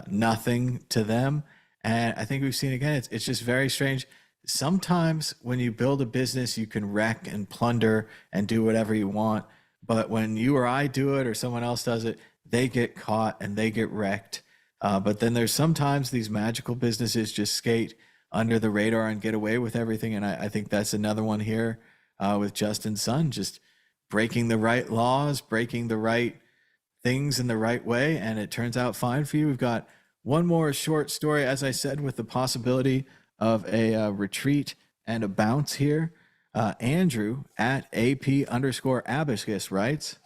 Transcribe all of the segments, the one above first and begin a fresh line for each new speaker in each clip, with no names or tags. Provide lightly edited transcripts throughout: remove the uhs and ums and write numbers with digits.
nothing to them. And I think we've seen again, it's just very strange. Sometimes when you build a business, you can wreck and plunder and do whatever you want. But when you or I do it or someone else does it, they get caught and they get wrecked. But then there's sometimes these magical businesses just skate under the radar and get away with everything. And I think that's another one here with Justin Sun, just breaking the right laws, breaking the right things in the right way, and it turns out fine for you. We've got one more short story, as I said, with the possibility of a retreat and a bounce here. Andrew at AP underscore abacus writes,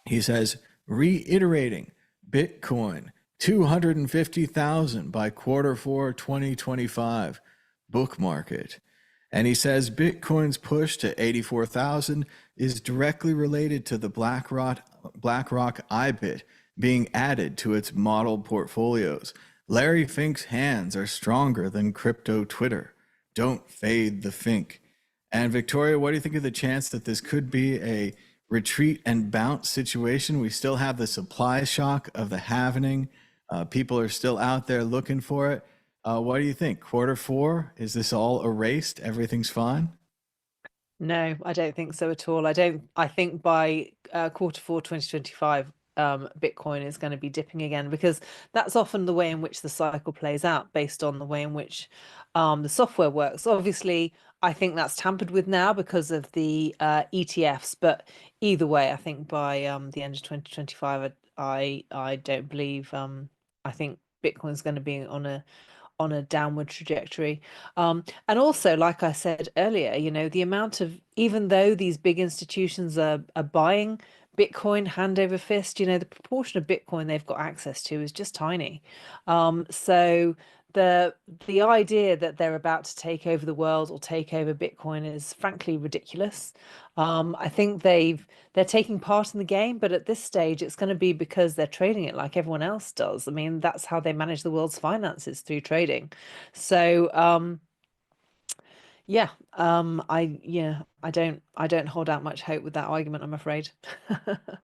he says, reiterating Bitcoin 250,000 by quarter four 2025. Bookmark it. And he says Bitcoin's push to 84,000 is directly related to the BlackRock IBIT being added to its model portfolios. Larry Fink's hands are stronger than crypto Twitter. Don't fade the Fink. And Victoria, what do you think of the chance that this could be a retreat and bounce situation? We still have the supply shock of the halvening. People are still out there looking for it. What do you think? Quarter four, is this all erased? Everything's fine?
No, I don't think so at all. I think by quarter four 2025, Bitcoin is going to be dipping again, because that's often the way in which the cycle plays out based on the way in which the software works. Obviously, I think that's tampered with now because of the ETFs, but either way, I think by the end of 2025, I don't believe I think Bitcoin's going to be on a downward trajectory. And also, like I said earlier, the amount of, even though these big institutions are buying Bitcoin hand over fist, the proportion of Bitcoin they've got access to is just tiny. So the idea that they're about to take over the world or take over Bitcoin is frankly ridiculous. I think they're taking part in the game, but at this stage, it's going to be because they're trading it like everyone else does. I mean, that's how they manage the world's finances, through trading. So, yeah, I don't hold out much hope with that argument, I'm afraid.